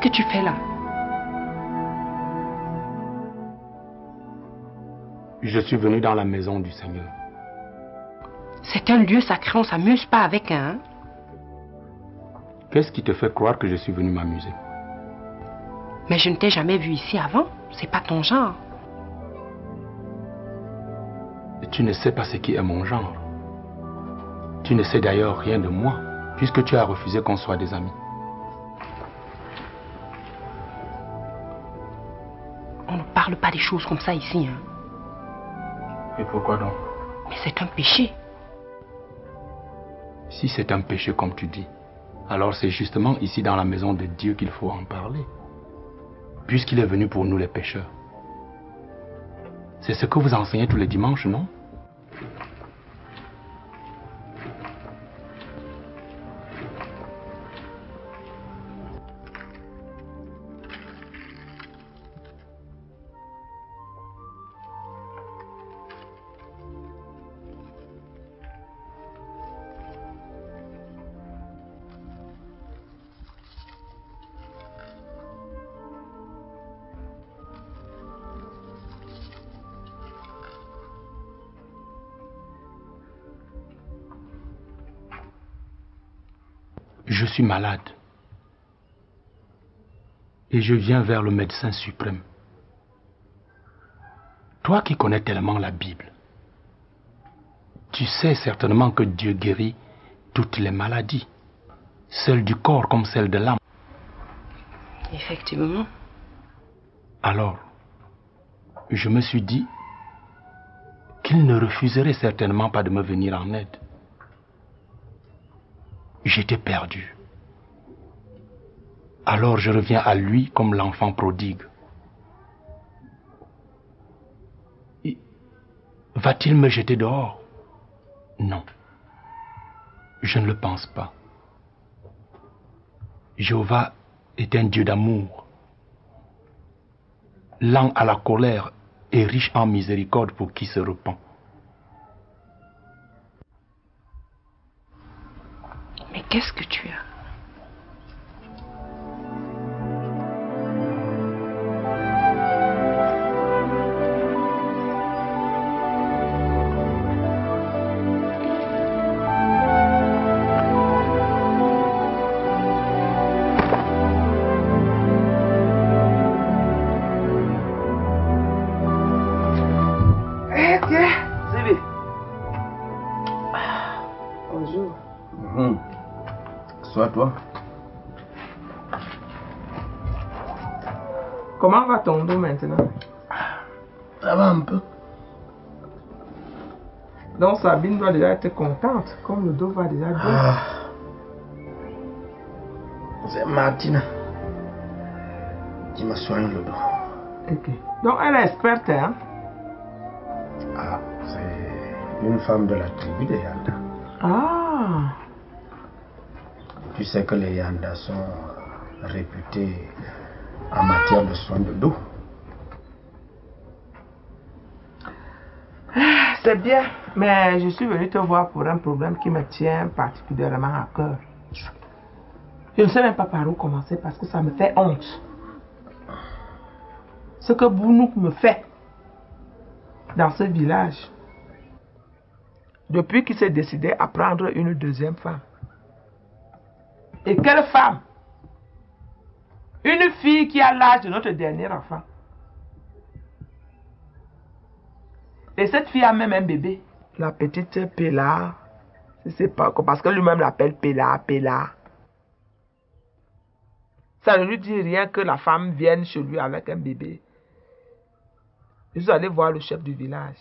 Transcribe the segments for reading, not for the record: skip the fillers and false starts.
Qu'est-ce que tu fais là? Je suis venu dans la maison du Seigneur. C'est un lieu sacré, on s'amuse pas avec un. Hein? Qu'est-ce qui te fait croire que je suis venu m'amuser? Mais je ne t'ai jamais vu ici avant. C'est pas ton genre. Tu ne sais pas ce qui est mon genre. Tu ne sais d'ailleurs rien de moi, puisque tu as refusé qu'on soit des amis. On ne parle pas des choses comme ça ici. Hein? Et pourquoi donc? Mais c'est un péché. Si c'est un péché comme tu dis, alors c'est justement ici dans la maison de Dieu qu'il faut en parler. Puisqu'il est venu pour nous les pécheurs. C'est ce que vous enseignez tous les dimanches, non? Je suis malade. Et je viens vers le médecin suprême. Toi qui connais tellement la Bible, tu sais certainement que Dieu guérit toutes les maladies, celles du corps comme celles de l'âme. Effectivement. Alors, je me suis dit qu'il ne refuserait certainement pas de me venir en aide. J'étais perdu. Alors je reviens à lui comme l'enfant prodigue. Va-t-il me jeter dehors? Non. Je ne le pense pas. Jéhovah est un Dieu d'amour, lent à la colère et riche en miséricorde pour qui se repent. Mais qu'est-ce que tu as? Toi. Comment va ton dos maintenant? Ça va un peu. Donc Sabine doit déjà être contente, comme le dos va déjà bien. C'est Martina qui m'a soigné le dos. Ok. Donc elle est experte, hein? Ah, c'est une femme de la tribu des Yanda. Ah. Tu sais que les Yanda sont réputés en matière de soins de dos. C'est bien, mais je suis venu te voir pour un problème qui me tient particulièrement à cœur. Je ne sais même pas par où commencer parce que ça me fait honte. Ce que Bounouk me fait dans ce village, depuis qu'il s'est décidé à prendre une deuxième femme. Et quelle femme? Une fille qui a l'âge de notre dernier enfant. Et cette fille a même un bébé. La petite Péla. Je ne sais pas, parce que lui-même l'appelle Péla, Péla. Ça ne lui dit rien que la femme vienne chez lui avec un bébé. Je suis allé voir le chef du village.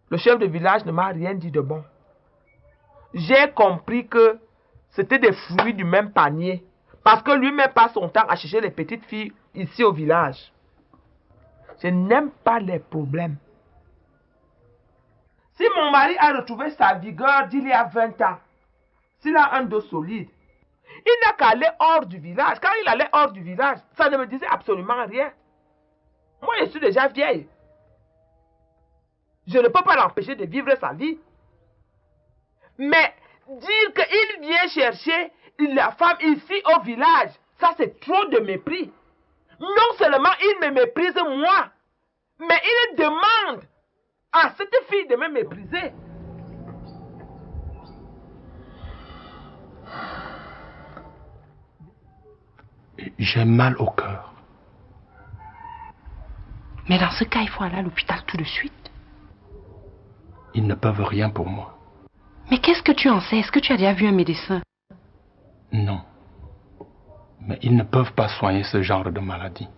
Le chef du village ne m'a rien dit de bon. J'ai compris que c'était des fruits du même panier. Parce que lui-même passe son temps à chercher les petites filles ici au village. Je n'aime pas les problèmes. Si mon mari a retrouvé sa vigueur d'il y a 20 ans, s'il a un dos solide, il n'a qu'à aller hors du village. Quand il allait hors du village, ça ne me disait absolument rien. Moi, je suis déjà vieille. Je ne peux pas l'empêcher de vivre sa vie. Mais dire qu'il vient chercher la femme ici au village, ça c'est trop de mépris. Non seulement il me méprise moi, mais il demande à cette fille de me mépriser. J'ai mal au cœur. Mais dans ce cas, il faut aller à l'hôpital tout de suite. Ils ne peuvent rien pour moi. Mais qu'est-ce que tu en sais? Est-ce que tu as déjà vu un médecin? Non. Mais ils ne peuvent pas soigner ce genre de maladie.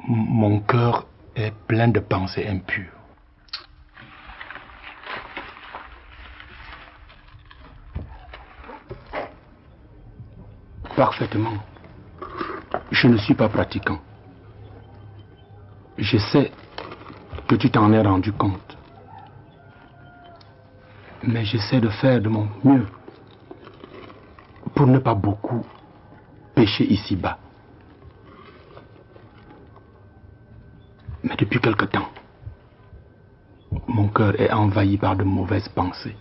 Mon cœur est plein de pensées impures. Parfaitement. Je ne suis pas pratiquant. Je sais que tu t'en es rendu compte. Mais j'essaie de faire de mon mieux pour ne pas beaucoup pécher ici-bas. Mais depuis quelque temps, mon cœur est envahi par de mauvaises pensées.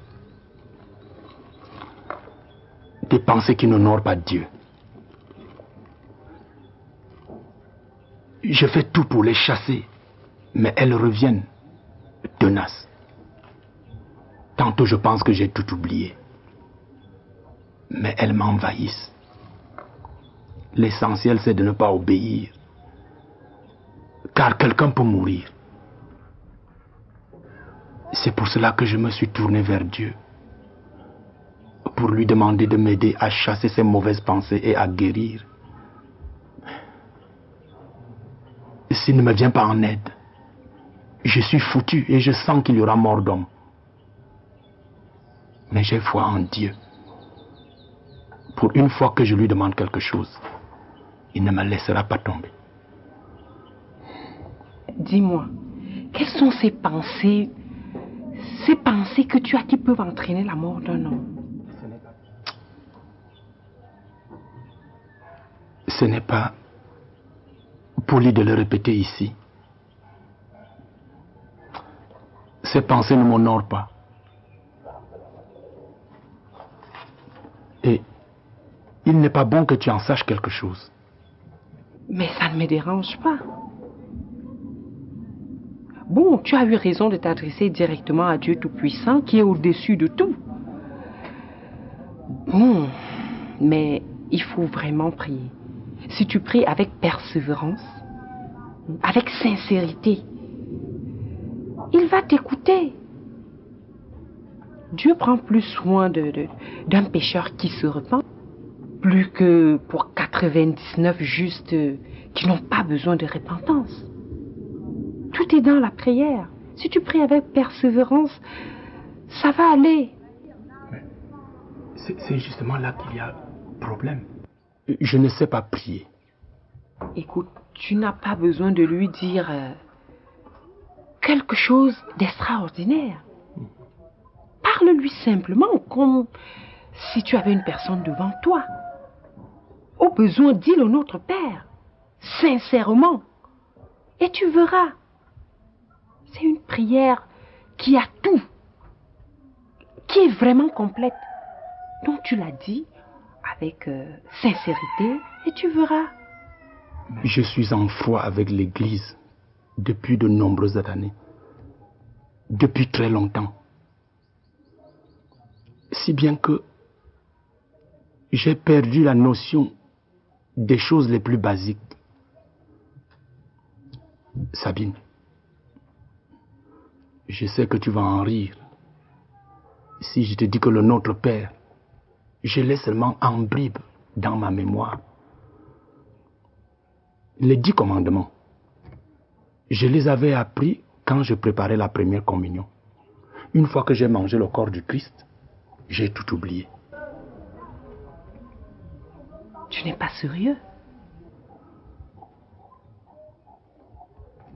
Des pensées qui n'honorent pas Dieu. Je fais tout pour les chasser, mais elles reviennent tenaces. Tantôt je pense que j'ai tout oublié, mais elles m'envahissent. L'essentiel c'est de ne pas obéir, car quelqu'un peut mourir. C'est pour cela que je me suis tourné vers Dieu, pour lui demander de m'aider à chasser ces mauvaises pensées et à guérir. S'il ne me vient pas en aide, je suis foutu et je sens qu'il y aura mort d'homme. Mais j'ai foi en Dieu. Pour une fois que je lui demande quelque chose, il ne me laissera pas tomber. Dis-moi, quelles sont ces pensées que tu as qui peuvent entraîner la mort d'un homme? Ce n'est pas poli de le répéter ici. Ces pensées ne m'honorent pas. Et il n'est pas bon que tu en saches quelque chose. Mais ça ne me dérange pas. Bon, tu as eu raison de t'adresser directement à Dieu Tout-Puissant qui est au-dessus de tout. Bon, mais il faut vraiment prier. Si tu pries avec persévérance, avec sincérité, il va t'écouter. Dieu prend plus soin d'un pécheur qui se repent, plus que pour 99 justes qui n'ont pas besoin de repentance. Tout est dans la prière. Si tu pries avec persévérance, ça va aller. C'est justement là qu'il y a problème. Je ne sais pas prier. Écoute, tu n'as pas besoin de lui dire quelque chose d'extraordinaire. Parle-lui simplement comme si tu avais une personne devant toi. Au besoin, dis-le au Notre Père, sincèrement, et tu verras. C'est une prière qui a tout, qui est vraiment complète. Donc tu l'as dit avec sincérité et tu verras. Je suis en foi avec l'Église depuis de nombreuses années, depuis très longtemps. Si bien que j'ai perdu la notion des choses les plus basiques. Sabine, je sais que tu vas en rire si je te dis que le Notre Père, je l'ai seulement en bribes dans ma mémoire. Les 10 commandements, je les avais appris quand je préparais la première communion. Une fois que j'ai mangé le corps du Christ, j'ai tout oublié. Tu n'es pas sérieux?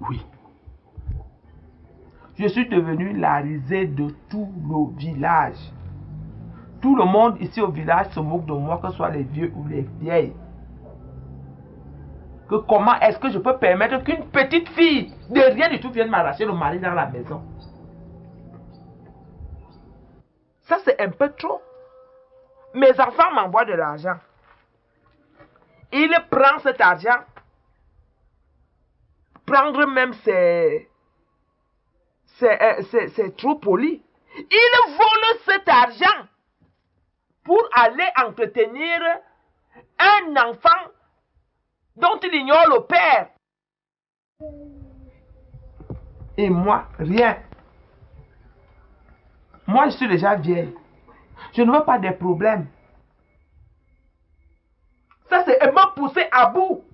Oui. Je suis devenu la risée de tout le village. Tout le monde ici au village se moque de moi, que ce soit les vieux ou les vieilles. Que comment est-ce que je peux permettre qu'une petite fille de rien du tout vienne m'arracher le mari dans la maison? Ça c'est un peu trop. mes enfants m'envoient de l'argent. Il prend cet argent. Prendre même c'est trop poli. Il vole cet argent pour aller entretenir un enfant dont il ignore le père. Et moi, rien. Moi, je suis déjà vieille. Je ne veux pas des problèmes. Ça, c'est me pousser à bout.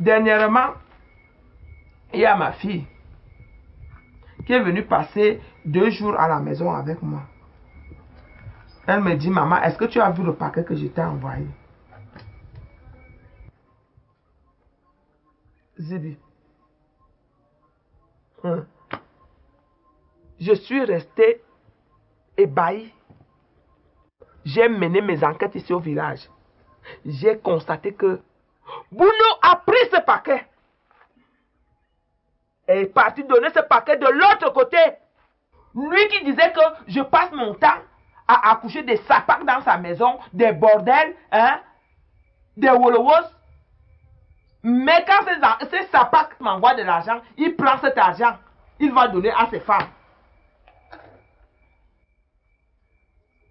Dernièrement, il y a ma fille qui est venue passer 2 jours à la maison avec moi. Elle me dit, maman, est-ce que tu as vu le paquet que je t'ai envoyé? Zibi. Je suis resté ébahi. J'ai mené mes enquêtes ici au village. J'ai constaté que Bounou a pris ce paquet et est parti donner ce paquet de l'autre côté. Lui qui disait que je passe mon temps à accoucher des sapacs dans sa maison, des bordels, hein, des wolowos. Mais quand ces sapacs m'envoient de l'argent, il prend cet argent, il va donner à ses femmes.